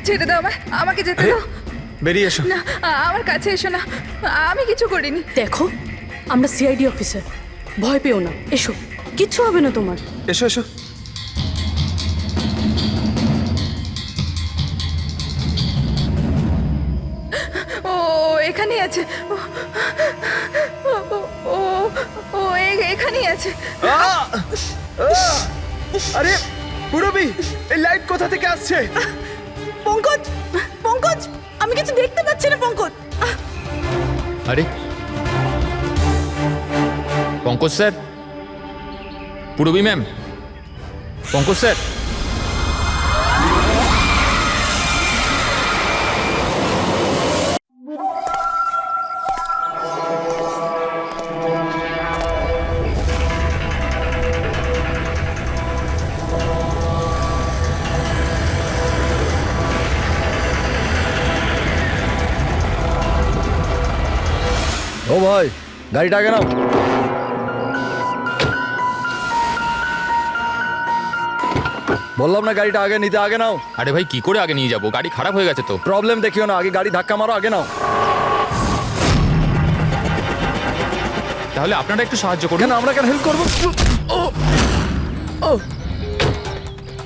ছেড়ে দাও আমায়, আমাকে যেতে দাও। বেরিয়ে এসো। না, আমার কাছে এসো না, আমি কিছু করিনি। দেখো, আমরা সিআইডি অফিসার, ভয় পেও না, এসো, কিচ্ছু হবে না তোমার। এসো এসো। ও এখানেই আছে, ও ও ও ও এখানেই আছে। আরে পুরবি, এই লাইট কোথা থেকে আসছে? পঙ্কজ, পঙ্কজ, আমি কিছু দেখতে পাচ্ছি না পঙ্কজ। আরে Pankaj sir, Purabi ma'am, Pankaj sir. ও ভাই, গাড়িটা আগে নাও। বললাম না গাড়িটা আগে নিতে, আগে নাও। আরে ভাই কি করে আগে নিয়ে যাবো, গাড়ি খারাপ হয়ে গেছে তো। প্রবলেম দেখিও না, আগে গাড়ি ধাক্কা মারো, আগে নাও। তাহলে আপনারা একটু সাহায্য করুন। কেন, আমরা কেন হেল্প করবো?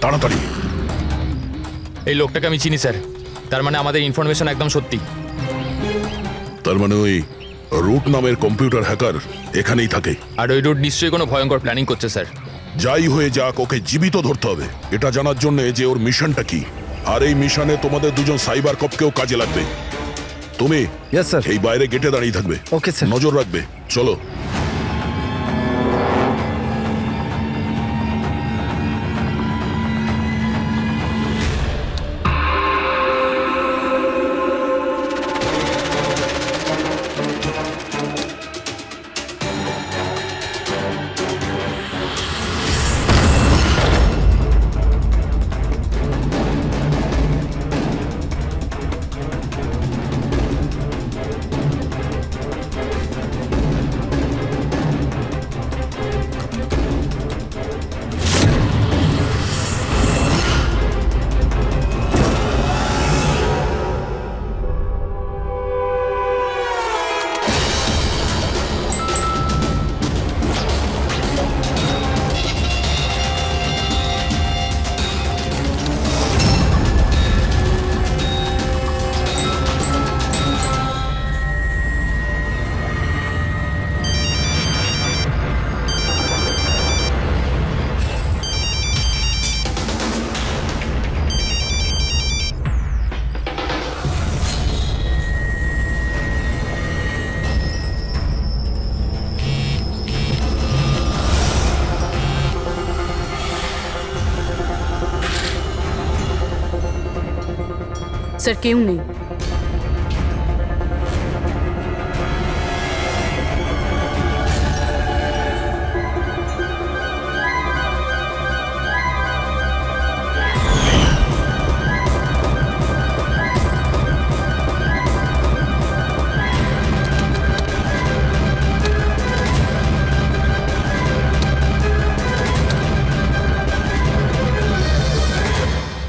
তাড়াতাড়ি। এই লোকটাকে আমি চিনি স্যার, তার মানে আমাদের ইনফরমেশন একদম সত্যি। তার মানে ওই রুট নামের কম্পিউটার হ্যাকার এখানেই থাকে। আর ওই রুট নিশ্চয়ই কোনো ভয়ঙ্কর প্ল্যানিং করছে স্যার। যাই হয়ে যাক, ওকে জীবিত ধরতে হবে, এটা জানার জন্য যে ওর মিশনটা কি। আর এই মিশনে তোমাদের দুজন সাইবার কপকেও কাজে লাগবে। তুমি ইয়েস স্যার। এই বাইরে গেটে দাঁড়িয়ে থাকবে, ওকে স্যার। নজর রাখবে। চলো। স্যার কেউ নেই।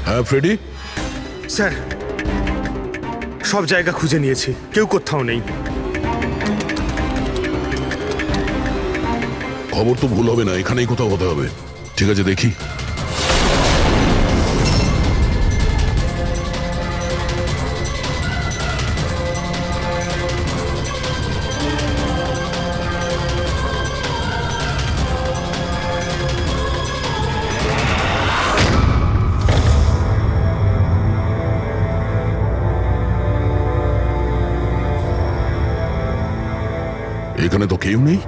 হ্যাঁ ফ্রেডি। স্যার, সব জায়গা খুঁজে নিয়েছি, কেউ কোথাও নেই। খবর তো ভুল হবে না, এখানেই কোথাও হতে হবে। ঠিক আছে, দেখি। এখানে তো কেউ নেই।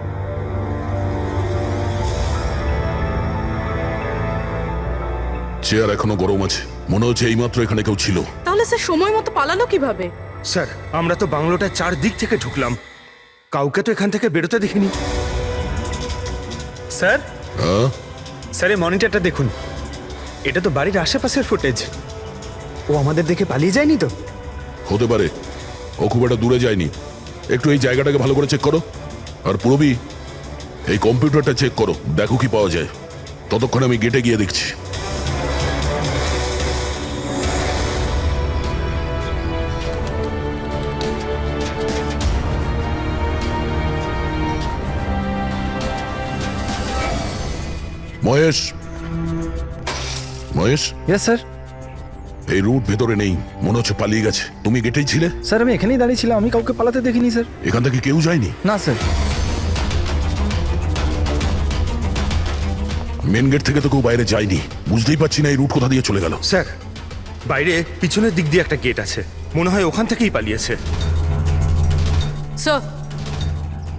চেয়ার এখনো গরম আছে, মনে হচ্ছে এইমাত্র এখানে কেউ ছিল। তাহলে স্যার সময় মতো পালালো কিভাবে? স্যার, আমরা তো বাংলোটার চারদিক থেকে ঢুকলাম, কাউকে তো এখান থেকে বেরোতে দেখিনি। স্যার, হ্যাঁ স্যার এই মনিটরটা দেখুন, এটা তো বাড়ির আশেপাশের ফুটেজ। ও আমাদের দেখে পালিয়ে যায়নি তো? হতে পারে, ও খুব একটা দূরে যায়নি। একটু এই জায়গাটাকে ভালো করে চেক করো। আর পুরবি, এই কম্পিউটারটা চেক করো, দেখো কি পাওয়া যায়। ততক্ষণ আমি গেটে গিয়ে দেখছি। Mahesh, Mahesh, yes sir. এই রুট ভেতরে নেই, মনে হচ্ছে পালিয়ে গেছে। তুমি গেটেই ছিলে? স্যার আমি এখানেই দাঁড়িয়েছিলাম, আমি কাউকে পালাতে দেখিনি স্যার। এখান থেকে কেউ যায়নি? না স্যার। মেন গেট থেকে তো কেউ বাইরে যায়নি। বুঝতেই পারছি না এই রুট কোথা দিয়ে চলে গেল। স্যার, বাইরে পিছনের দিক দিয়ে একটা গেট আছে, মনে হয় ওখান থেকেই পালিয়েছে। স্যার,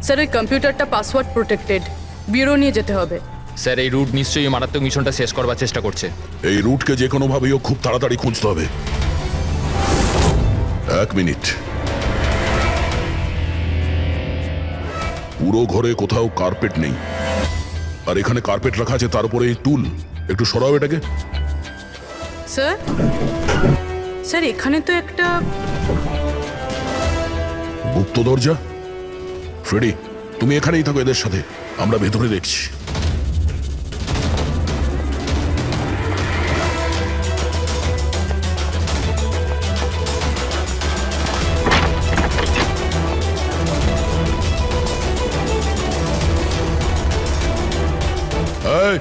স্যার ওই কম্পিউটারটা পাসওয়ার্ড প্রোটেক্টেড, ব্যুরো নিয়ে যেতে হবে। স্যার এই রুট নিশ্চয়ই মারাত্মক মিশনটা শেষ করবার চেষ্টা করছে। এই রুটকে যে কোনোভাবেই ও খুব তাড়াতাড়ি খুঁজতে হবে। 1 মিনিট। পুরো ঘরে কোথাও কার্পেট নেই, আর এখানে কার্পেট রাখা আছে, তার উপরে এই টুল। একটু সরাও এটাকে। স্যার, স্যার এখানে তো একটা গুপ্ত দরজা। ফ্রেডি, তুমি এখানেই থাকো এদের সাথে, আমরা ভেতরে দেখছি। এই,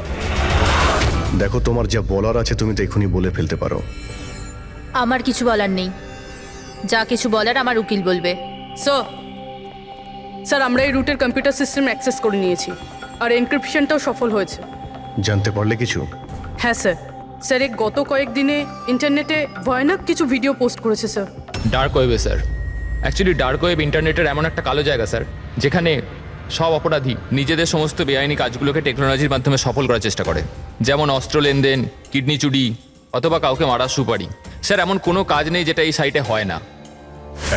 দেখো, তোমার যা বলার আছে তুমি তো এখনই বলে ফেলতে পারো। আমার কিছু বলার নেই, যা কিছু বলার আমার উকিল বলবে। স্যার, স্যার আমরা এই রুটের কম্পিউটার সিস্টেম অ্যাক্সেস করে নিয়েছি, আর এনক্রিপশনটাও সফল হয়েছে। জানতে পারলে কিছু? হ্যাঁ স্যার। স্যার এই গত কয়েকদিনে ইন্টারনেটে ভয়ানক কিছু ভিডিও পোস্ট করেছে স্যার। ডার্ক ওয়েবে স্যার। অ্যাকচুয়ালি ডার্ক ওয়েব ইন্টারনেটের এমন একটা কালো জায়গা স্যার, যেখানে সব অপরাধী নিজেদের সমস্ত বেআইনি কাজগুলোকে টেকনোলজির মাধ্যমে সফল করার চেষ্টা করে। যেমন অস্ত্র লেনদেন, কিডনি চুরি, অথবা কাউকে মারার সুপারি। স্যার এমন কোনো কাজ নেই যেটা এই সাইটে হয় না।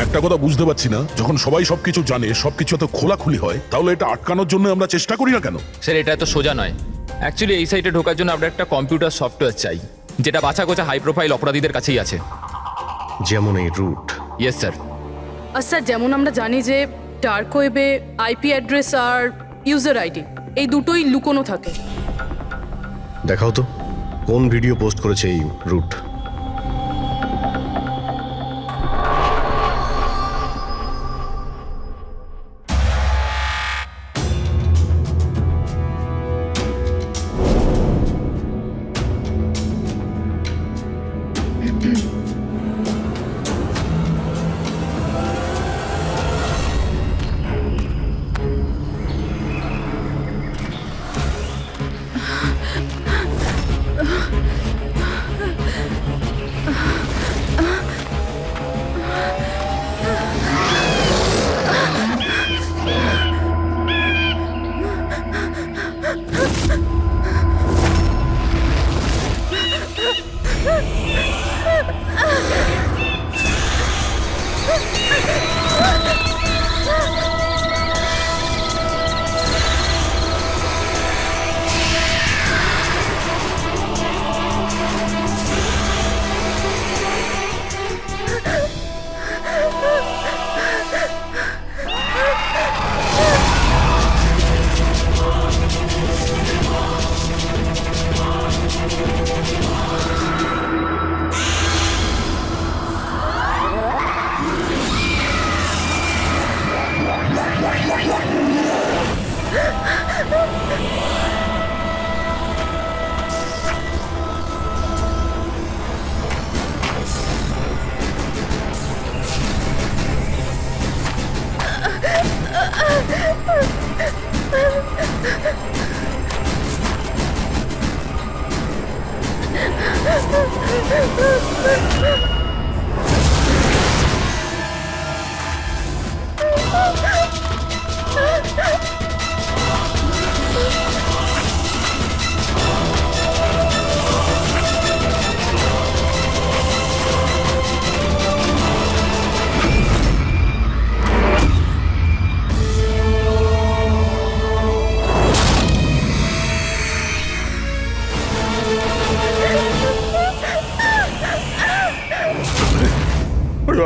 একটা কথা বুঝতে পারছি না, যখন সবাই সবকিছু জানে, সবকিছু এত খোলাখুলি হয়, তাহলে এটা আটকানোর জন্য আমরা চেষ্টা করি না কেন? স্যার এটা এত সোজা নয়। অ্যাকচুয়ালি এই সাইটে ঢোকার জন্য আমরা একটা কম্পিউটার সফটওয়্যার চাই, যেটা বাছা গোছা হাই প্রোফাইল অপরাধীদের কাছেই আছে। যেমন এই রুট। Yes sir. আর স্যার যেমন আমরা জানি যে ডার্ক ওয়েবে আইপি অ্যাড্রেস আর ইউজার আইডি এই দুটোই লুকোনো থাকে। দেখাও তো কোন ভিডিও পোস্ট করেছে এই রুট।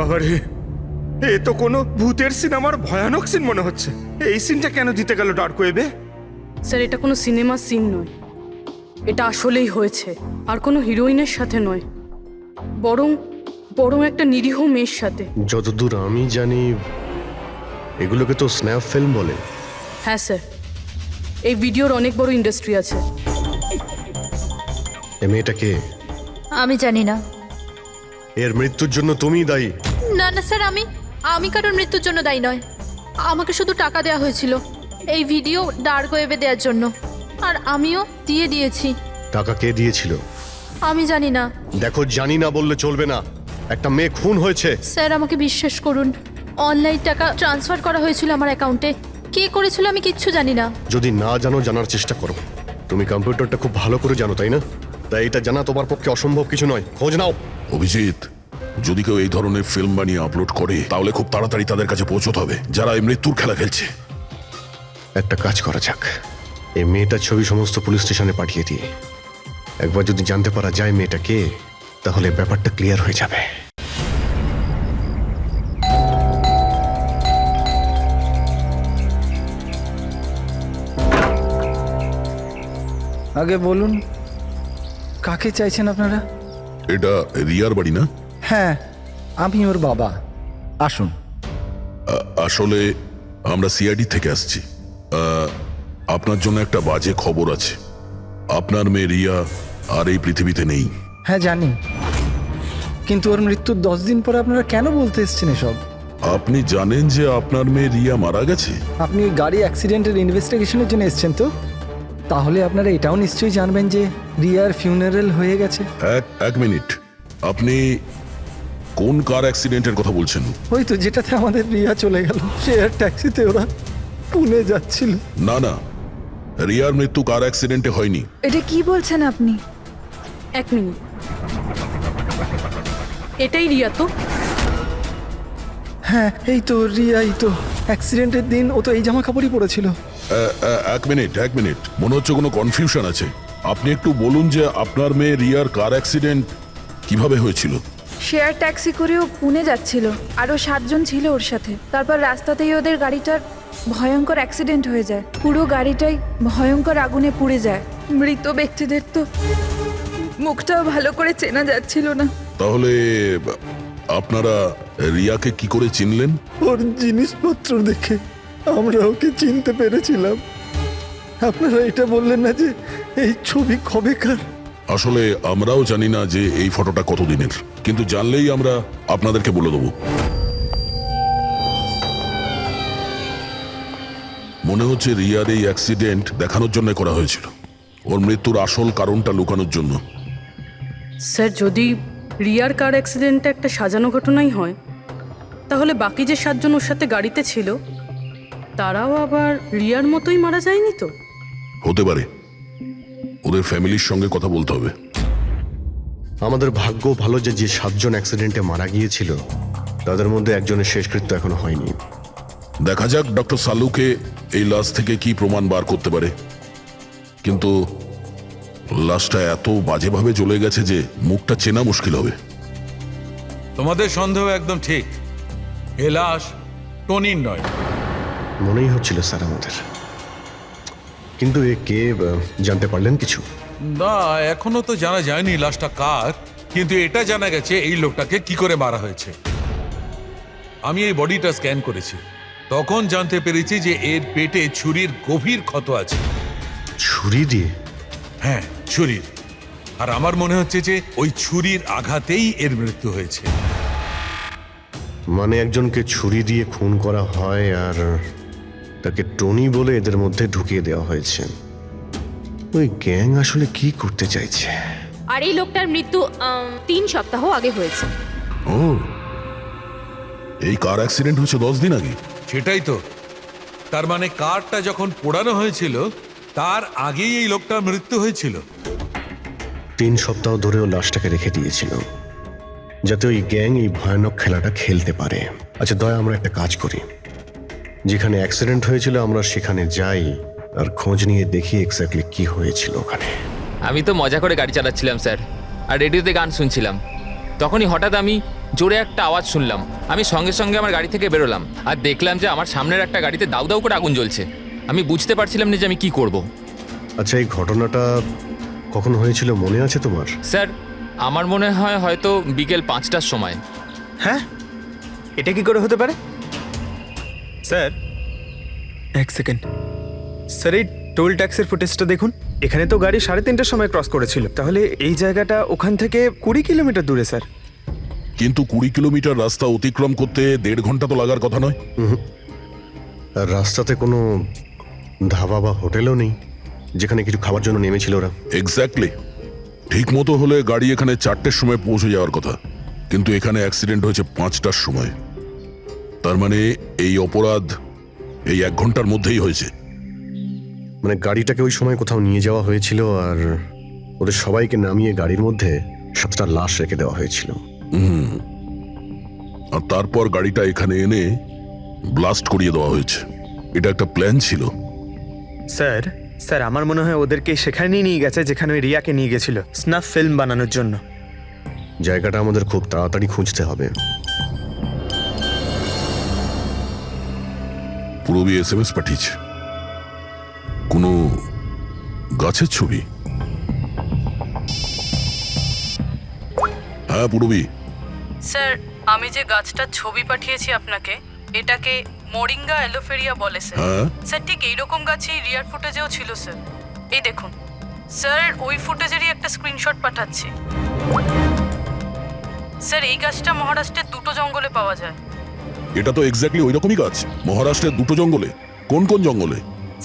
বাবারে, এ তো কোনো ভূতের সিনেমার ভয়ানক সিন মনে হচ্ছে। এই সিনটা কেন দিতে গেল ডার্ক ওয়েবে? স্যার এটা কোনো সিনেমার সিন নয়, এটা আসলেই হয়েছে, আর কোনো হিরোইনের সাথে নয়, বরং বরং একটা নিরীহ মেয়ের সাথে। যতদূর আমি জানি এগুলোকে তো স্ন্যাপ ফিল্ম বলে। হ্যাঁ স্যার, এই ভিডিওর অনেক বড় ইন্ডাস্ট্রি আছে। এ মেয়েটা কে? আমি জানি না। এর মৃত্যুর জন্য তুমিই দায়ী। না না স্যার, আমি কারোর মৃত্যুর জন্য দায়ী নয়। আমাকে শুধু টাকা দেওয়া হয়েছিল এই ভিডিও ডার্ক ওয়েবে দেওয়ার জন্য, আর আমিও দিয়েছি। টাকা কে দিয়েছিল? আমি জানি না দেখো, জানি না বললে চলবে না। একটা মেয়ে খুন হয়েছে। স্যার, আমাকে বিশ্বাস করুন, অনলাইন টাকা ট্রান্সফার করা হয়েছিল আমার অ্যাকাউন্টে। কে করেছিল আমি কিচ্ছু জানি না। যদি না জানো, জানার চেষ্টা করো। তুমি কম্পিউটারটা খুব ভালো করে জানো, তাই না? তাই এটা জানা তোমার পক্ষে অসম্ভব কিছু নয়। খোঁজ নাও। অভিজিৎ, যদি কেউ এই ধরনের ফিল্ম বানিয়ে আপলোড করে তাহলে খুব তাড়াতাড়ি তাদের কাছে পৌঁছতে হবে যারা এই মৃত্যুর খেলা খেলছে। একটা কাজ করা যাক, এই মেয়েটার ছবি সমস্ত পুলিশ স্টেশনে পাঠিয়ে দিই। একবার যদি জানতে পারা যায় মেয়েটা কে, তাহলে ব্যাপারটা ক্লিয়ার হয়ে যাবে। আগে বলুন, কাকে চাইছেন আপনারা? এটা রিয়ার বাড়ি না? হ্যাঁ, আমি ওর বাবা। আসুন। আসলে আমরা সিআইডি থেকে আসছি। আপনার জন্য একটা বাজে খবর আছে। আপনার মেয়ে রিয়া আর এই পৃথিবীতে নেই। হ্যাঁ জানি, কিন্তু ওর মৃত্যুর 10 দিন পরে আপনারা কেন বলতে এসছেন এসব? আপনি জানেন যে আপনার মেয়ে রিয়া মারা গেছে? আপনি ওই গাড়ি অ্যাক্সিডেন্টের ইনভেস্টিগেশনের জন্য এসছেন তো? তাহলে আপনারা এটাও নিশ্চয়ই জানবেন যে রিয়ার ফিউনারেল হয়ে গেছে। এক মিনিট, আপনি কোন কার অ্যাক্সিডেন্টের কথা বলছেন? ওই তো যেটাতে আমাদের রিয়া চলে গেল, শেয়ার ট্যাক্সিতে ওরা পুনে যাচ্ছিল। না না, রিয়ার মৃত্যু কার অ্যাক্সিডেন্টে হয়নি। এটা কি বলছেন আপনি? 1 মিনিট, এটাই রিয়া তো? হ্যাঁ, এই তো রিয়াই তো। অ্যাক্সিডেন্টের দিন ও তো এই জামা কাপড়ই পরেছিল। এক মিনিট, মনে হচ্ছে কোনো কনফিউশন আছে। আপনি একটু বলুন যে আপনার মেয়ে রিয়ার কার অ্যাক্সিডেন্ট কিভাবে হয়েছিল? শেয়ার ট্যাক্সি করেও পুনে যাচ্ছিল, আরও 7 জন ছিল ওর সাথে। তারপর রাস্তাতেই ওদের গাড়িটার ভয়ঙ্কর অ্যাক্সিডেন্ট হয়ে যায়। পুরো গাড়িটাই ভয়ঙ্কর আগুনে পুড়ে যায়। মৃত ব্যক্তিদের তো মুখটাও ভালো করে চেনা যাচ্ছিল না। তাহলে আপনারা রিয়াকে কি করে চিনলেন? ওর জিনিসপত্র দেখে আমরা ওকে চিনতে পেরেছিলাম। আপনারা এটা বললেন না যে এই ছবি কবেকার? আসলে আমরাও জানি না যে এই ফটোটা কতদিনের, কিন্তু জানলেই আমরা আপনাদেরকে বলে দেবো। মনে হচ্ছে রিয়ার এই অ্যাক্সিডেন্ট দেখানোর জন্য করা হয়েছিল, ওর মৃত্যুর আসল কারণটা লুকানোর জন্য। স্যার, যদি রিয়ার কার অ্যাক্সিডেন্টটা একটা সাজানো ঘটনাই হয়, তাহলে বাকি যে 7 জন ওর সাথে গাড়িতে ছিল তারাও আবার রিয়ার মতোই মারা যায়নি তো? হতে পারে, ওদের ফ্যামিলির সঙ্গে কথা বলতে হবে। আমাদের ভাগ্য ভালো যে 7 জন অ্যাক্সিডেন্টে মারা গিয়েছিল তাদের মধ্যে একজনের শেষকৃত্য এখনো হয়নি। দেখা যাক ডক্টর সালুকে এই লাশ থেকে কি প্রমাণ বার করতে পারে। কিন্তু লাশটা এত বাজেভাবে জ্বলে গেছে যে মুখটা চেনা মুশকিল হবে। তোমাদের সন্দেহ একদম ঠিক। এ লাশ টনির নয়। মনেই হচ্ছিল স্যার আমাদের, কিন্তু এ কে জানতে পারলেন কিছু? না, এখনো তো জানা যায়নি লাশটা কার, কিন্তু এটা জানা গেছে এই লোকটাকে কি করে মারা হয়েছে। আমি এই বডিটা স্ক্যান করেছি, তখন জানতে পেরেছি যে এর পেটে ছুরির গভীর ক্ষত আছে। ছুরি দিয়ে? হ্যাঁ, ছুরির। আর আমার মনে হচ্ছে যে ওই ছুরির আঘাতেই এর মৃত্যু হয়েছে। মানে একজনকে ছুরি দিয়ে খুন করা হয় আর তাকে টনি বলে এদের মধ্যে ঢুকিয়ে দেওয়া হয়েছে। ওই গ্যাং আসলে কি করতে চাইছে? আর এই লোকটার মৃত্যু 3 সপ্তাহ আগে হয়েছে। ও, এই কার অ্যাক্সিডেন্ট হয়েছে 10 দিন আগে? সেটাই তো। তার মানে কারটা যখন পোড়ানো হয়েছিল তার আগেই এই লোকটার মৃত্যু হয়েছিল। 3 সপ্তাহ ধরেও লাশটাকে রেখে দিয়েছিল যাতে ওই গ্যাং এই ভয়ানক খেলাটা খেলতে পারে। আচ্ছা দয়া, আমরা একটা কাজ করি, যেখানে অ্যাক্সিডেন্ট হয়েছিল আমরা সেখানে যাই আর খোঁজ নিয়ে দেখি এক্স্যাক্টলি কি হয়েছিল ওখানে। আমি তো মজা করে গাড়ি চালাচ্ছিলাম স্যার, আর রেডিওতে গান শুনছিলাম। তখনই হঠাৎ আমি জোরে একটা আওয়াজ শুনলাম। আমি সঙ্গে সঙ্গে আমার গাড়ি থেকে বেরোলাম আর দেখলাম যে আমার সামনের একটা গাড়িতে দাউ দাউ করে আগুন জ্বলছে। আমি বুঝতে পারছিলাম না যে আমি কি করব। আচ্ছা, এই ঘটনাটা কখন হয়েছিল মনে আছে তোমার? স্যার, আমার মনে হয় হয়তো বিকেল 5টার সময়। হ্যাঁ, এটা কি করে হতে পারে? স্যার 1 সেকেন্ড, স্যার এই টোল ট্যাক্সের ফুটেজটা দেখুন। এখানে তো গাড়ি 3:30টার সময় ক্রস করেছিল, তাহলে এই জায়গাটা ওখান থেকে 20 কিলোমিটার দূরে স্যার। কিন্তু 20 কিলোমিটার রাস্তা অতিক্রম করতে 1.5 ঘন্টা তো লাগার কথা নয়। আর রাস্তাতে কোনো ধাবা বা হোটেলও নেই যেখানে কিছু খাবার জন্য নেমেছিল ওরা। এক্স্যাক্টলি, ঠিক মতো হলে গাড়ি এখানে 4টের সময় পৌঁছে যাওয়ার কথা, কিন্তু এখানে অ্যাক্সিডেন্ট হয়েছে 5টার সময়। তার মানে এই অপরাধ এই 1 ঘন্টার মধ্যেই হয়েছে। মানে গাড়িটাকে ওই সময় কোথাও নিয়ে যাওয়া হয়েছিল আর ওদের সবাইকে নামিয়ে গাড়ির মধ্যে 7টা লাশ রেখে দেওয়া হয়েছিল। আর তারপর গাড়িটা এখানে এনে ব্লাস্ট করিয়ে দেওয়া হয়েছে। এটা একটা প্ল্যান ছিল। স্যার স্যার আমার মনে হয় ওদেরকে সেখানেই নিয়ে গেছে যেখানে ওই রিয়াকে নিয়ে গেছিল স্নাফ ফিল্ম বানানোর জন্য। জায়গাটা আমাদের খুব তাড়াতাড়ি খুঁজতে হবে। পুরবী SMS পাঠিয়েছে, কোনো গাছের ছবি। হ্যাঁ পুরবী, স্যার আমি যে গাছটার ছবি পাঠিয়েছি আপনাকে, এটাকে মোরিঙ্গা অ্যালোফেরিয়া বলে স্যার। হ্যাঁ স্যার ঠিক এইরকম গাছই রিয়ার ফুটেজেও ছিল স্যার। এই দেখুন স্যার, ওই ফুটেজেরই একটা স্ক্রিনশট পাঠাচ্ছি। স্যার এই গাছটা মহারাষ্ট্রের 2টো জঙ্গলে পাওয়া যায়। এটা তো এক্স্যাক্টলি ওই রকমই গাছ। মহারাষ্ট্রের 2টো জঙ্গলে? কোন কোন জঙ্গলে?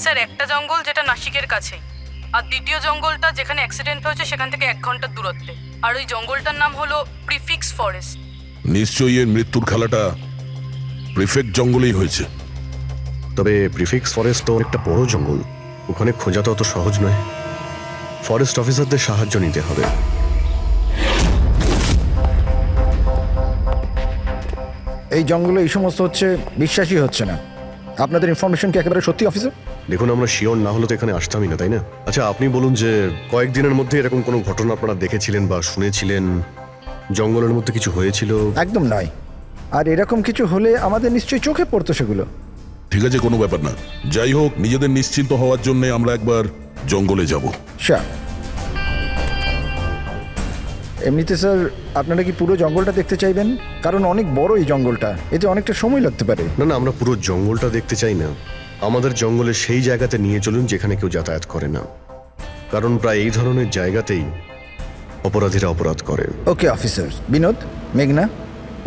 স্যার একটা জঙ্গল যেটা নাসিকের কাছেই, আর দ্বিতীয় জঙ্গলটা যেখানে অ্যাক্সিডেন্ট হয়েছে সেখান থেকে 1 ঘন্টার দূরত্বে। আর ওই জঙ্গলটার নাম হলো প্রিফিক্স ফরেস্ট। নিশ্চয়ই এর মৃত্যুর খেলাটা প্রিফেক্ট জঙ্গলেই হয়েছে। তবে প্রিফিক্স ফরেস্ট তো একটা বড় জঙ্গল, ওখানে খোঁজা তো অত সহজ নয়। ফরেস্ট অফিসারদের সাহায্য নিতে হবে। এই জঙ্গলে এই সমস্ত হচ্ছে, বিশ্বাসই হচ্ছে না। আপনাদের ইনফরমেশন কি একেবারে সত্যি অফিসার? দেখুন আমরা শিওর না হলে তো এখানে আসতামই না, তাই না? আচ্ছা আপনি বলুন যে কয়েকদিনের মধ্যে এরকম কোনো ঘটনা আপনারা দেখেছিলেন বা শুনেছিলেন? জঙ্গলের মধ্যে কিছু হয়েছিল? একদম নয়। আর এরকম কিছু হলে আমাদের নিশ্চয়ই চোখে পড়তো সেগুলো। ঠিক আছে, কোনো ব্যাপার না। যাই হোক, নিজেদের নিশ্চিন্ত হওয়ার জন্য আমরা একবার জঙ্গলে যাব। স্যার এমনিতে স্যার আপনারা কি পুরো জঙ্গলটা দেখতে চাইবেন? কারণ অনেক বড় এই জঙ্গলটা, এতে অনেকটা সময় লাগতে পারে। না না, আমরা পুরো জঙ্গলটা দেখতে চাই না। আমাদের জঙ্গলে সেই জায়গাতে নিয়ে চলুন যেখানে কেউ যাতায়াত করে না, কারণ প্রায় এই ধরনের জায়গাতেই অপরাধীরা অপরাধ করে। Okay officer. বিনোদ, মেঘনা,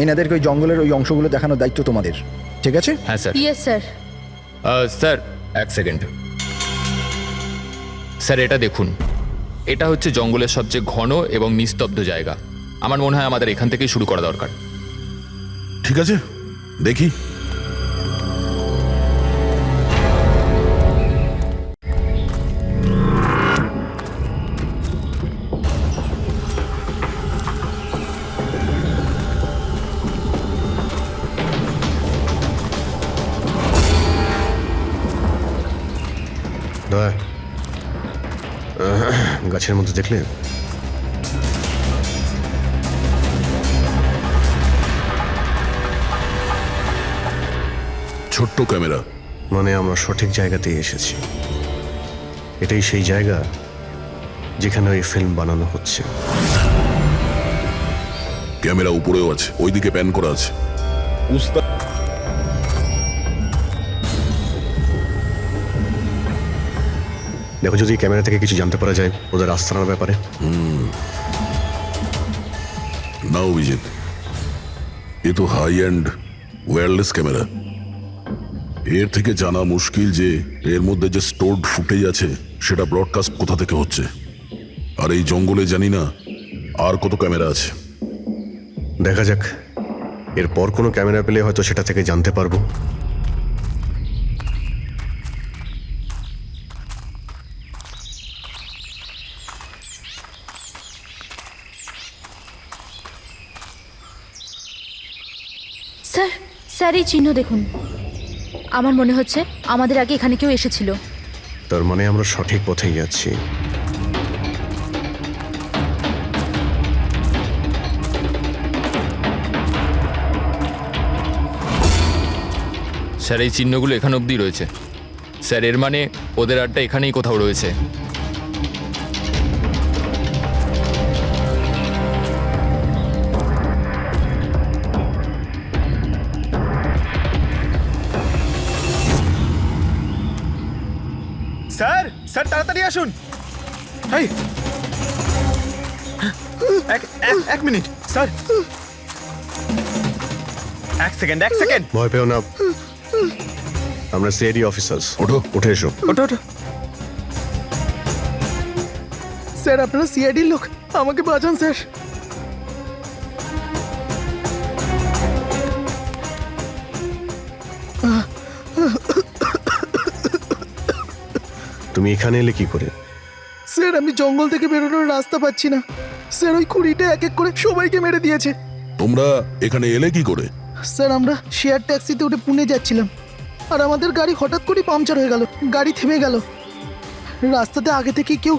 এনাদেরকে ওই জঙ্গলের ওই অংশগুলো দেখানোর দায়িত্ব তোমাদের, ঠিক আছে? হ্যাঁ sir. Yes sir. Sir 1 second. Sir এটা দেখুন, এটা হচ্ছে জঙ্গলের সবচেয়ে ঘন এবং নিস্তব্ধ জায়গা। আমার মনে হয় আমাদের এখান থেকেই শুরু করা দরকার। ঠিক আছে, দেখি। দয়া, গাছের মধ্যে দেখলে? ছোট্ট ক্যামেরা। মানে আমরা সঠিক জায়গাতেই এসেছি। এটাই সেই জায়গা যেখানে ওই ফিল্ম বানানো হচ্ছে। ক্যামেরা উপরেও আছে, ওইদিকে প্যান করা আছে। দেখো যদি ক্যামেরা থেকে কিছু জানতে পারা যায় ওদের আস্তানার ব্যাপারে। না অভিজিৎ, এ তো হাই অ্যান্ড ওয়্যারলেস ক্যামেরা। এর থেকে জানা মুশকিল যে এর মধ্যে যে স্টোরড ফুটেজ আছে সেটা ব্রডকাস্ট কোথা থেকে হচ্ছে। আর এই জঙ্গলে জানি না আর কত ক্যামেরা আছে। দেখা যাক, এরপর কোনো ক্যামেরা পেলে হয়তো সেটা থেকে জানতে পারবো। স্যার, স্যার এই চিহ্ন দেখুন। আমার মনে হচ্ছে আমাদের আগে এখানে কেউ এসেছিল। তার মানে আমরা সঠিক পথেই যাচ্ছি। স্যার এই চিহ্নগুলো এখান অবধি রয়েছে। স্যার এর মানে ওদের আড্ডা এখানেই কোথাও রয়েছে। স্যার স্যার তাড়াতাড়ি আসুন। এই এক মিনিট স্যার, এক সেকেন্ড। ভয় পেও না, আমরা সিআইডি অফিসার্স। ওঠো। উঠে এসো। ওঠো। স্যার আপনারা সিআইডির লোক, আমাকে বাঁচান স্যার। তুমি এখানে এলে কি করে? স্যার আমি জঙ্গল থেকে বেরোনোর রাস্তা পাচ্ছি না স্যার, ওই কুড়িটা এক এক করে সবাইকে মেরে দিয়েছে। তোমরা এখানে এলে কি করে? স্যার আমরা শেয়ার ট্যাক্সিতে উঠে পুনে যাচ্ছিলাম, আর আমাদের গাড়ি হঠাৎ করে পাংচার হয়ে গেল, গাড়ি থেমে গেল। রাস্তাতে আগে থেকে কেউ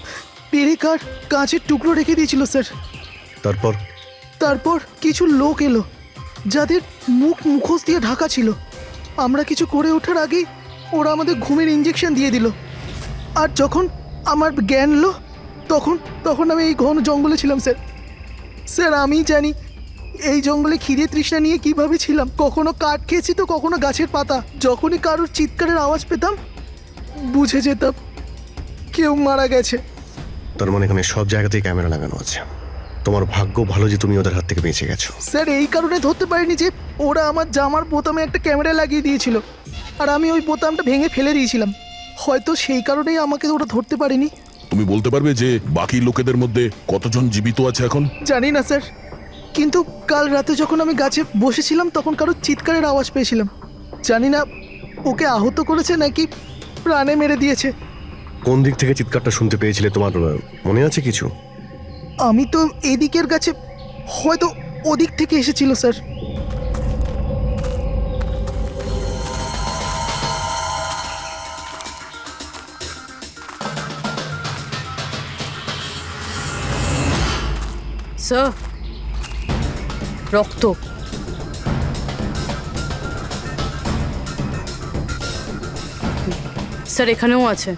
পেরেক আর কাঁচের টুকরো রেখে দিয়েছিল স্যার। তারপর কিছু লোক এলো যাদের মুখোশ দিয়ে ঢাকা ছিল। আমরা কিছু করে ওঠার আগেই ওরা আমাদের ঘুমের ইঞ্জেকশন দিয়ে দিল। আর যখন আমার জ্ঞান এলো তখন আমি এই ঘন জঙ্গলে ছিলাম স্যার। স্যার আমি জানি এই জঙ্গলে খিদে তৃষ্ণা নিয়ে কিভাবে ছিলাম, কখনো কাঠ খেয়েছি তো কখনো গাছের পাতা। যখনই কারোর চিৎকারের আওয়াজ পেতাম বুঝে যেতাম কেউ মারা গেছে। তার মানে এখানে সব জায়গাতেই ক্যামেরা লাগানো আছে। তোমার ভাগ্য ভালো যে তুমি ওদের হাত থেকে বেঁচে গেছো। স্যার এই কারণে ধরতে পারিনি যে ওরা আমার জামার বোতামে একটা ক্যামেরা লাগিয়ে দিয়েছিল, আর আমি ওই বোতামটা ভেঙে ফেলে দিয়েছিলাম। হয়তো সেই কারণেই আমাকে ওরা ধরতে পারেনি। তুমি বলতে পারবে যে বাকি লোকেদের মধ্যে কতজন জীবিত আছে এখন? জানি না স্যার, কিন্তু কাল রাতে যখন আমি গাছে বসেছিলাম তখন কারোর চিৎকারের আওয়াজ পেয়েছিলাম। জানি না ওকে আহত করেছে নাকি প্রাণে মেরে দিয়েছে। কোন দিক থেকে চিৎকারটা শুনতে পেয়েছিলে তোমার মনে আছে কিছু? আমি তো এদিকের গাছে, হয়তো ওদিক থেকে এসেছিল স্যার। স্যার, রক্ত। স্যার এখানেও আছে।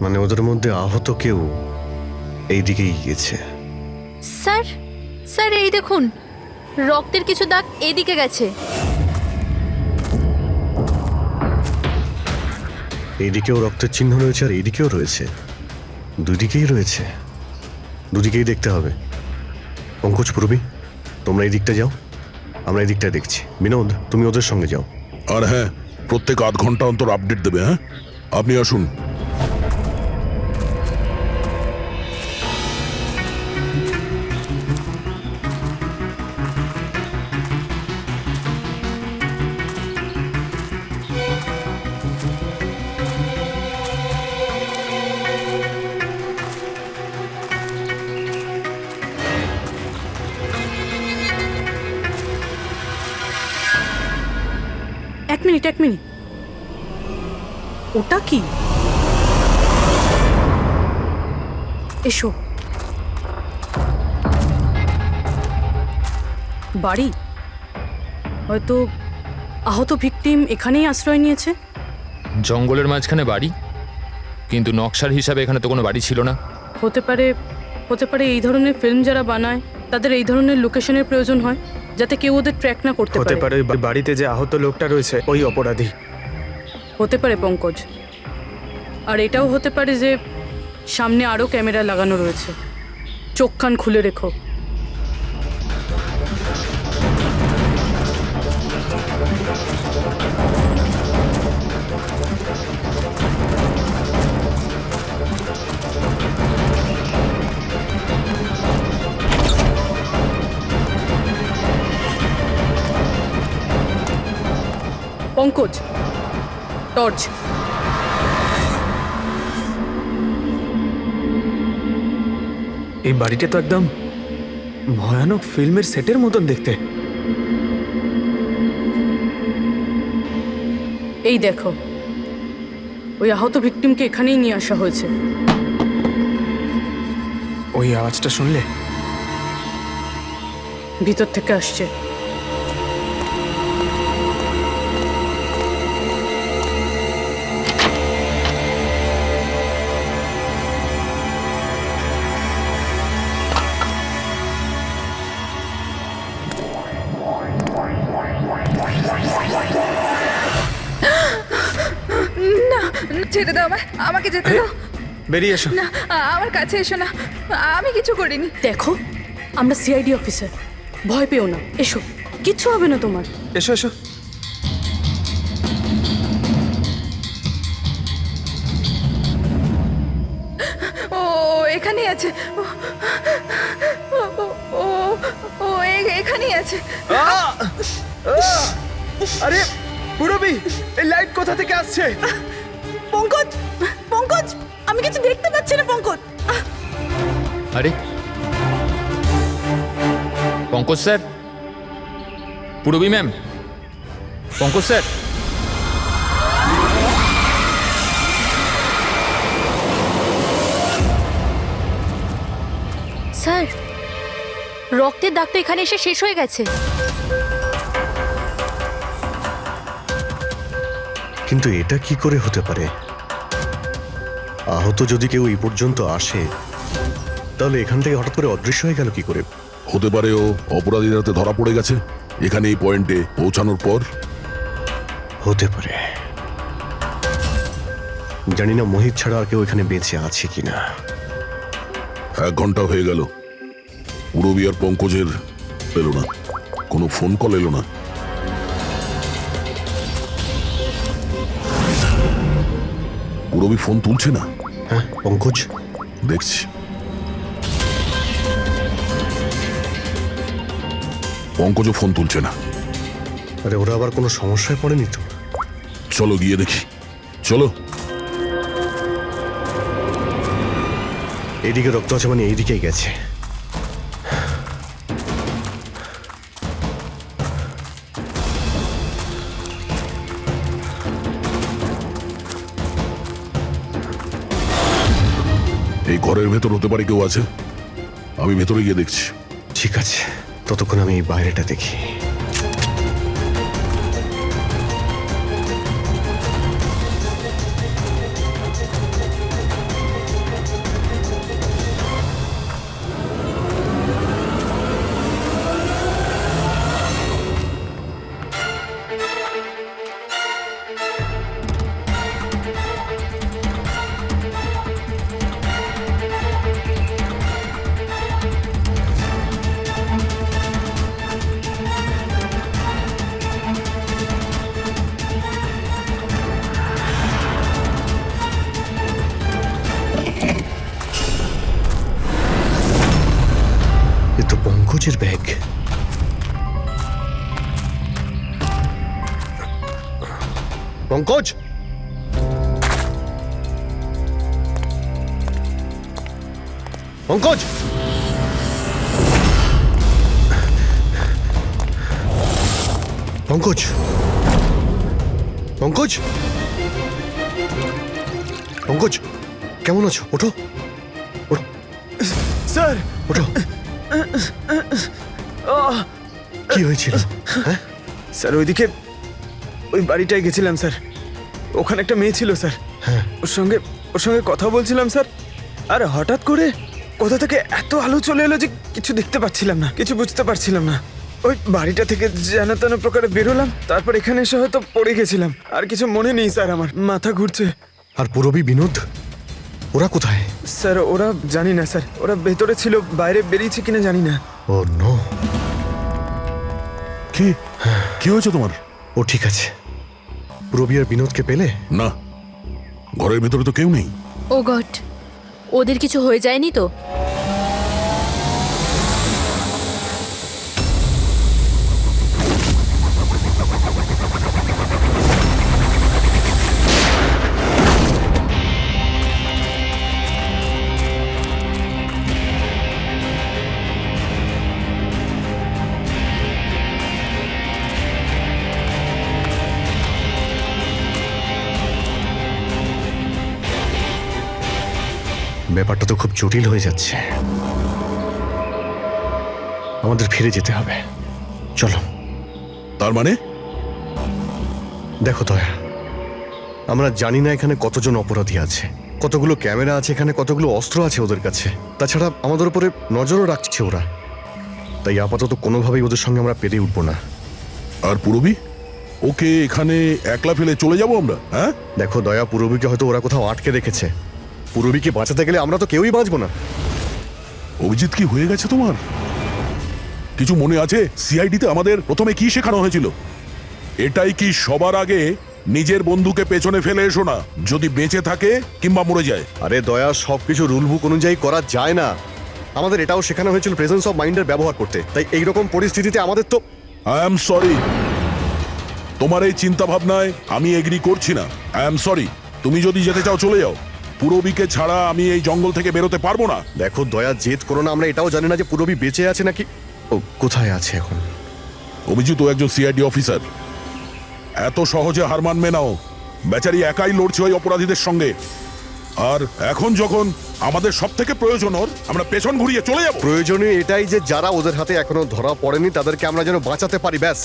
মানে ওদের মধ্যে আহত কেউ এই দিকেই গিয়েছে। স্যার এই দেখুন, রক্তের কিছু দাগ এদিকে গেছে। এইদিকেও রক্তের চিহ্ন রয়েছে আর এইদিকেও রয়েছে, দুদিকেই রয়েছে, দুদিকেই দেখতে হবে। পঙ্কজ, পূর্বী, তোমরা এই দিকটা যাও, আমরা এই দিকটা দেখছি। বিনোদ, তুমি ওদের সঙ্গে যাও। আর হ্যাঁ, প্রত্যেক আধ ঘন্টা অন্তর আপডেট দেবে। হ্যাঁ, আপনি আসুন। এক মিনিট ওটা কি? এসো। বাড়ি, হয়তো আহত ভিকটিম এখানেই আশ্রয় নিয়েছে। জঙ্গলের মাঝখানে বাড়ি, কিন্তু নকশার হিসাবে এখানে তো কোনো বাড়ি ছিল না। হতে পারে এই ধরনের ফিল্ম যারা বানায় তাদের এই ধরনের লোকেশনের প্রয়োজন হয়, যাতে কেউ ওদের ট্র্যাক না করতে হতে পারে। পারে বাড়িতে যে আহত লোকটা রয়েছে ওই অপরাধী। হতে পারে পঙ্কজ, আর এটাও হতে পারে যে সামনে আরও ক্যামেরা লাগানো রয়েছে। চোখ কান খুলে রেখো। পঙ্কজ, টর্চ। এই বাড়িটা তো একদম ভয়ানক ফিল্মের সেটের মতন দেখতে। এই দেখো, ওই আহত ভিকটিমকে এখানেই নিয়ে আসা হয়েছে। ওই আওয়াজটা শুনলে? ভিতর থেকে আসছে। ছেড়ে দাও আমাকে যেতে দাও। বেরিয়ে এসো। না আমার কাছে এসো না, আমি কিছু করিনি। দেখো, আমরা সিআইডি অফিসার, ভয় পেও না, এসো, কিচ্ছু হবে না তোমার। এসো এসো। ও এখানেই আছে, ও ও ও ও এখানেই আছে। আরে পুরবি, এই লাইট কোথা থেকে আসছে? পঙ্কজ, পঙ্কজ, আমি কিছু দেখতে পাচ্ছি না পঙ্কজ। আরে Pankaj sir, Purabi ma'am, Pankaj sir. Sir, রক্তের দাগ তো এখানে এসে শেষ হয়ে গেছে। কিন্তু এটা কি করে হতে পারে? আহত যদি কেউ এই পর্যন্ত আসে, তাহলে এখান থেকে হঠাৎ করে অদৃশ্য হয়ে গেল কি করে? হতে পারে ও অপরাধীর হাতে ধরা পড়ে গেছে এখানে এই পয়েন্টে পৌঁছানোর পর। হতে পারে। জানি না মোহিত ছাড়া আর কেউ এখানে বেঁচে আছে কিনা। 1 ঘন্টা হয়ে গেল, পুরবী আর পঙ্কজের এলো না, কোনো ফোন কল এলো না। পুরবী ফোন তুলছে না। হ্যাঁ পঙ্কজ, দেখছি। পঙ্কজও ফোন তুলছে না। আরে ওরা আবার কোনো সমস্যায় পড়েনি তো? চলো গিয়ে দেখি, চলো। এইদিকে রক্ত আছে মানে এইদিকেই গেছে। এই ঘরের ভেতর হতে পারে কেউ আছে, আমি ভেতরে গিয়ে দেখছি। ঠিক আছে, ততক্ষণ আমি এই বাইরেটা দেখি। এ তো পঙ্কজের ব্যাগ। পঙ্কজ, পঙ্কজ, পঙ্কজ, পঙ্কজ, পঙ্কজ, কেমন আছো? ওঠো, ওঠো, স্যার, ওঠো। কি হয়েছিল? হ্যাঁ স্যার ওইদিকে ওই বাড়িটায় গেছিলাম স্যার, ওখানে একটা মেয়ে ছিল স্যার। হ্যাঁ। ওর সঙ্গে কথা বলছিলাম স্যার, আর হঠাৎ করে কোথা থেকে এত আলো চলে এলো যে কিছু দেখতে পাচ্ছিলাম না, কিছু বুঝতে পারছিলাম না। ওই বাড়িটা থেকে যেন তেন প্রকারে বেরোলাম, তারপর এখানে এসে হয়তো পড়ে গেছিলাম। আর কিছু মনে নেই স্যার, আমার মাথা ঘুরছে। আর পুরবী, বিনোদ, ওরা কোথায়? স্যার ওরা জানি না স্যার, ওরা ভেতরে ছিল, বাইরে বেরিয়েছে কিনা জানি না। ও নো। কি কি হয়েছে তোমার? ও ঠিক আছে। পুরবী আর বিনোদকে পেলে? না, ঘরের ভেতরে তো কেউ নেই। ও গড, ওদের কিছু হয়ে যায়নি তো? ব্যাপারটা তো খুব জটিল হয়ে যাচ্ছে। আমাদের ফিরে যেতে হবে, চলো। তার মানে? দেখো দয়া, আমরা জানি না এখানে কতজন অপরাধী আছে, কতগুলো ক্যামেরা আছে এখানে, কতগুলো অস্ত্র আছে ওদের কাছে। তাছাড়া আমাদের উপরে নজরও রাখছে ওরা। তাই আপাতত কোনোভাবেই ওদের সঙ্গে আমরা পেরে উঠবো না। আর পুরবী, ওকে এখানে একলা ফেলে চলে যাবো আমরা? হ্যাঁ দেখো দয়া, পুরবীকে হয়তো ওরা কোথাও আটকে রেখেছে। পূরবীকে বাঁচাতে গেলে আমরা তো কেউই বাঁচবো না। অভিজিৎ, কি হয়ে গেছে তোমার? কিছু মনে আছে সিআইডিতে আমাদের প্রথমে কি শেখানো হয়েছিল? এটাই কি সবার আগে নিজের বন্ধুকে পেছনে ফেলে এসো না, যদি বেঁচে থাকে কিংবা মরে যায়। আরে দয়া, সবকিছু রুল বুক অনুযায়ী করা যায় না। আমাদের এটাও শেখানো হয়েছিল প্রেজেন্স অফ মাইন্ডের ব্যবহার করতে, তাই এইরকম পরিস্থিতিতে আমাদের তো আই এম সরি, তোমার এই চিন্তা ভাবনায় আমি এগ্রি করছি না। আই এম সরি, তুমি যদি যেতে চাও চলে যাও। পূরবীকে ছাড়া আমি এই জঙ্গল থেকে বেরোতে পারবো না। দেখো দয়া, জেদ করো না। আমরা এটাও জানি না যে পূরবী বেঁচে আছে নাকি ও কোথায় আছে এখন। অভিজিৎ ও একজন সিআইডি অফিসার, এত সহজে হার মানবে নাও। বেচারি একাই লড়ছে ওই অপরাধীদের সঙ্গে, আর এখন যখন আমাদের সব থেকে প্রয়োজন ওর, আমরা পেছন ঘুরিয়ে চলে যাব। প্রয়োজনীয় এটাই যে যারা ওদের হাতে এখনো ধরা পড়েনি তাদেরকে আমরা যেন বাঁচাতে পারি, ব্যাস।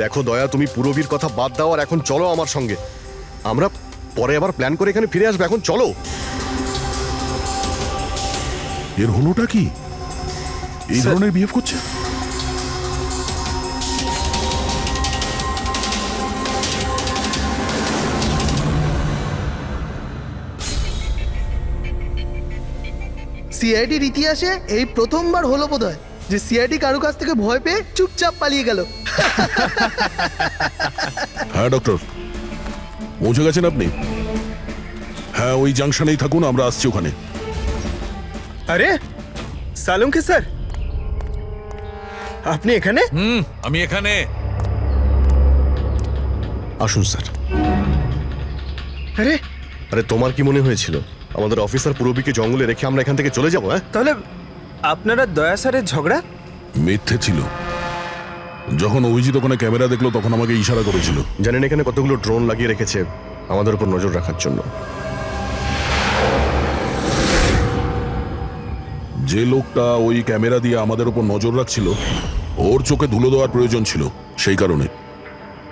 দেখো দয়া, তুমি পূরবীর কথা বাদ দাও আর এখন চলো আমার সঙ্গে। আমরা পরে আবার প্ল্যান করে এখানে ফিরে আসবো, এখন চলো। এর হলোটা কি? এই ধরনের বিহেভ করছে? সিআইডির ইতিহাসে এই প্রথমবার হলো বোধহয় যে সিআইডি কারো কাছ থেকে ভয় পেয়ে চুপচাপ পালিয়ে গেল। হ্যাঁ ডক্টর, পৌঁছে গেছেন আপনি? হ্যাঁ, ওই জাংশনেই থাকুন, আমরা আসছি ওখানে। আরে সালুঙ্কে স্যার, আপনি এখানে? আমি এখানে। আসুন স্যার। আরে আরে তোমার কি মনে হয়েছিল আমাদের অফিসার পূরবীকে জঙ্গলে রেখে আমরা এখান থেকে চলে যাবো? হ্যাঁ, তাহলে আপনারা দয়া স্যারের ঝগড়া? মিথ্যে ছিল। যখন অভিজিৎ ওখানে ক্যামেরা দেখলো তখন আমাকে ইশারা করেছিল। জানেন এখানে কতগুলো ড্রোন লাগিয়ে রেখেছে আমাদের উপর নজর রাখার জন্য। যে লোকটা ওই ক্যামেরা দিয়ে আমাদের উপর নজর রাখছিল, ওর চোখে ধুলো দেওয়ার প্রয়োজন ছিল, সেই কারণে।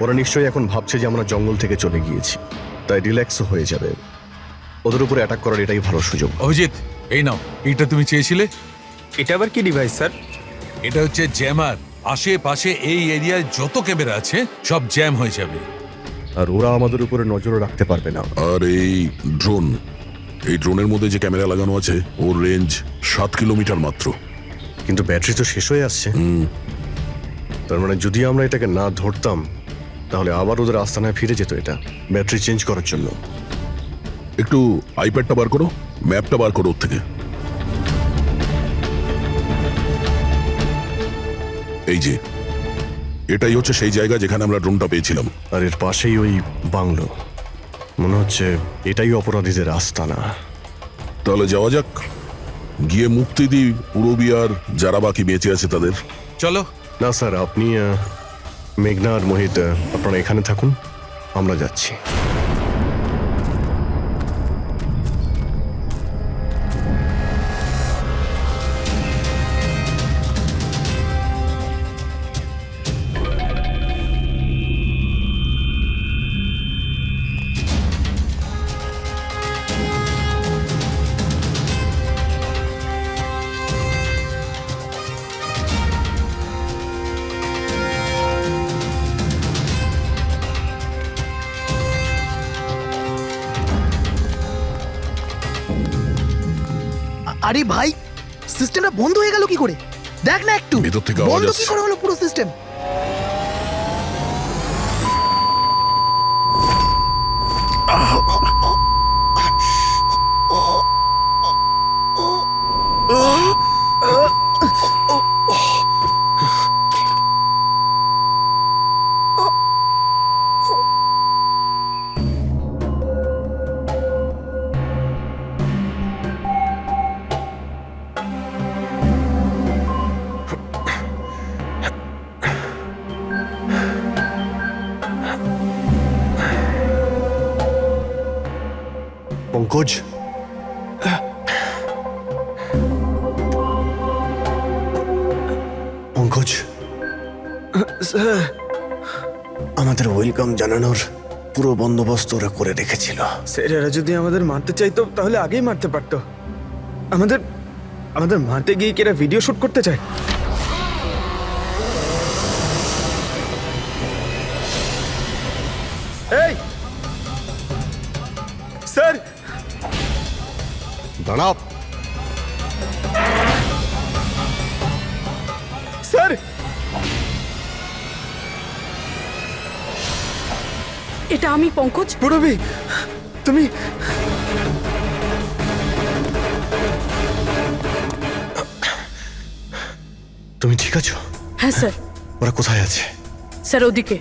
ওরা নিশ্চয়ই এখন ভাবছে যে আমরা জঙ্গল থেকে চলে গিয়েছি, তাই রিল্যাক্সও হয়ে যাবে। ওদের উপরে অ্যাটাক করার এটাই ভালো সুযোগ। অভিজিৎ, এই নাও, এইটা তুমি চেয়েছিলে। এটা আবার কি ডিভাইস স্যার? এটা হচ্ছে জ্যামার। আশেপাশে এই এরিয়ায় যত ক্যামেরা আছে সব জ্যাম হয়ে যাবে। আর ওরা আমাদের উপরে নজর রাখতে পারবে না। আর এই ড্রোন, এই ড্রোনের মধ্যে যে ক্যামেরা লাগানো আছে ওর রেঞ্জ 7 কিলোমিটার মাত্র। কিন্তু ব্যাটারি তো শেষ হয়ে আসছে। তার মানে যদি আমরা এটাকে না ধরতাম তাহলে আবার ওদের আস্তানায় ফিরে যেত এটা ব্যাটারি চেঞ্জ করার জন্য। একটু আইপ্যাডটা বার করো, ম্যাপটা বার করো ওর থেকে। এই যে, এটাই হচ্ছে সেই জায়গা যেখানে আমরা ড্রোনটা পেয়েছিলাম। আর এর পাশেই ওই বাংলো, মনে হচ্ছে এটাই অপরাধীদের আস্তানা। তাহলে যাওয়া যাক, গিয়ে মুক্তি দিই পূরবী আর যারা বাকি বেঁচে আছে তাদের। চলো। না স্যার, আপনি মেঘনা আর মোহিত আপনারা এখানে থাকুন, আমরা যাচ্ছি। আরে ভাই, সিস্টেমটা বন্ধ হয়ে গেল কি করে? দেখ না একটু, ভেতর থেকে আওয়াজ বন্ধ কি আসছে। করে হলো পুরো সিস্টেম? পঙ্কজ, পঙ্কজ, স্যার আমাদের ওয়েলকাম জানানোর পুরো বন্দোবস্ত ওরা করে রেখেছিল। স্যার, এরা যদি আমাদের মারতে চাইতো তাহলে আগেই মারতে পারতো। আমাদের আমাদের মারতে গিয়ে কি এরা ভিডিও শুট করতে চায়? এই স্যার, দাঁড়াও। স্যার এটা আমি পঙ্কজ। পুরবি তুমি তুমি ঠিক আছো? হ্যাঁ স্যার। ওরা কোথায় আছে? স্যার ওদিকে।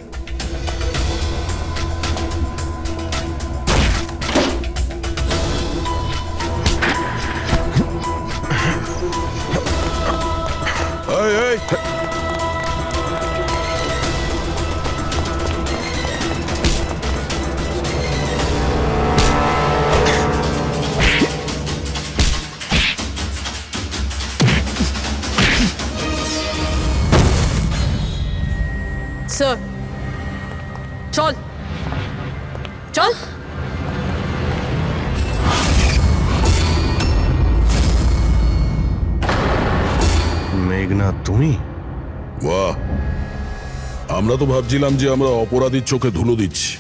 এই, এই, স্যার চল চল। মেঘনা তুমি? বাহ, আমরা তো ভাবছিলাম যে আমরা অপরাধীর চোখে ধুলো দিচ্ছি,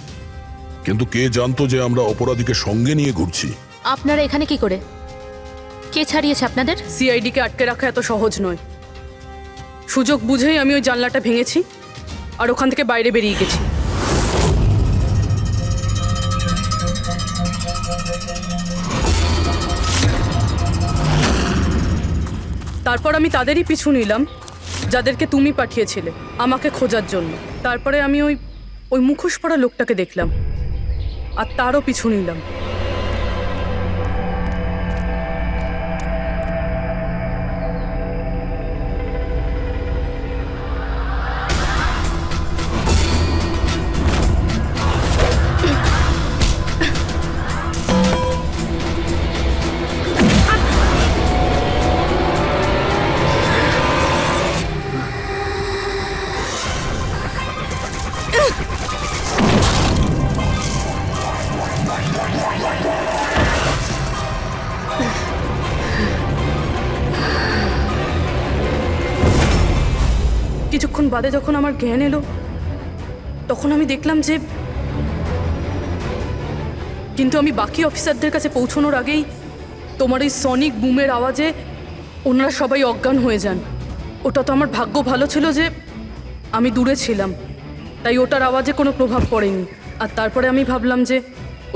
কিন্তু কে জানতো যে আমরা অপরাধীকে সঙ্গে নিয়ে ঘুরছি। আপনারা এখানে কি করে? কে ছাড়িয়েছে আপনাদের? সিআইডিকে আটকে রাখা এত সহজ নয়। সুযোগ বুঝেই আমি ওই জানলাটা ভেঙেছি আর ওখান থেকে বাইরে বেরিয়ে গেছি। তারপর আমি তাদেরই পিছু নিলাম যাদেরকে তুমি পাঠিয়েছিলে আমাকে খোঁজার জন্য। তারপরে আমি ওই মুখোশ পরা লোকটাকে দেখলাম আর তারও পিছু নিলাম। কিছুক্ষণ বাদে যখন আমার জ্ঞান এলো তখন আমি দেখলাম যে, কিন্তু আমি বাকি অফিসারদের কাছে পৌঁছানোর আগেই তোমার এই সনিক বুমের আওয়াজে ওনারা সবাই অজ্ঞান হয়ে যান। ওটা তো আমার ভাগ্য ভালো ছিল যে আমি দূরে ছিলাম, তাই ওটার আওয়াজে কোনো প্রভাব পড়েনি। আর তারপরে আমি ভাবলাম যে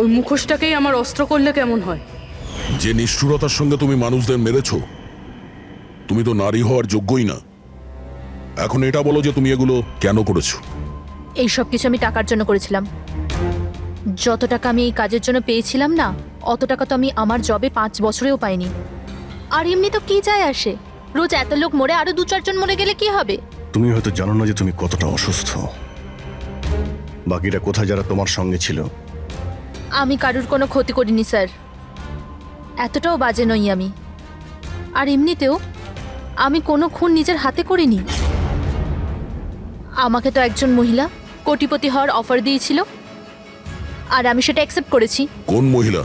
ওই মুখোশটাকেই আমার অস্ত্র করলে কেমন হয়। যে নিষ্ঠুরতার সঙ্গে তুমি মানুষদের মেরেছো, তুমি তো নারী হওয়ার যোগ্যই না। এখন এটা বলো যে তুমি এগুলো কেন করেছো? এই সব কিছু আমি টাকার জন্য করেছিলাম। যত টাকা আমি এই কাজের জন্য পেয়েছিলাম না, অত টাকা তো আমি আমার জবে 5 বছরেও পাইনি। আর এমনি তো কি যায় আসে, রোজ এত লোক মরে আরো 2-4 জন মরে গেলে কি হবে? তুমি হয়তো জানো না যে তুমি কতটা অসুস্থ। বাকিরা কোথায় যারা তোমার সঙ্গে ছিল? আমি কারুর কোনো ক্ষতি করিনি স্যার, এতটাও বাজে নই আমি। আর এমনিতেও আমি কোনো খুন নিজের হাতে করিনি। আমাকে তো একজন মহিলা কোটিপতি হওয়ার অফার দিয়েছিল আর আমি সেটা অ্যাকসেপ্ট করেছি। কোন মহিলা?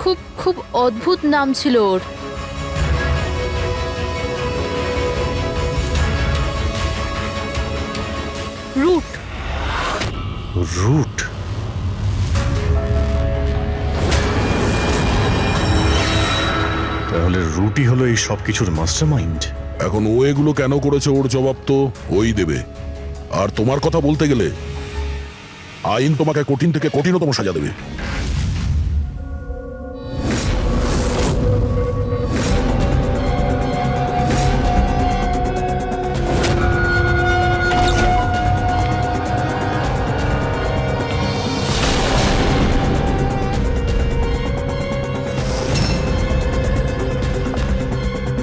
খুব খুব অদ্ভুত নাম ছিল ওর। রুট। রুট? তাহলে রুটই হলো এই সব কিছুর মাস্টারমাইন্ড। এখন ও এগুলো কেন করেছে ওর জবাব তো ওই দেবে। আর তোমার কথা বলতে গেলে আইন তোমাকে কঠিন থেকে কঠিনতম সাজা দেবে।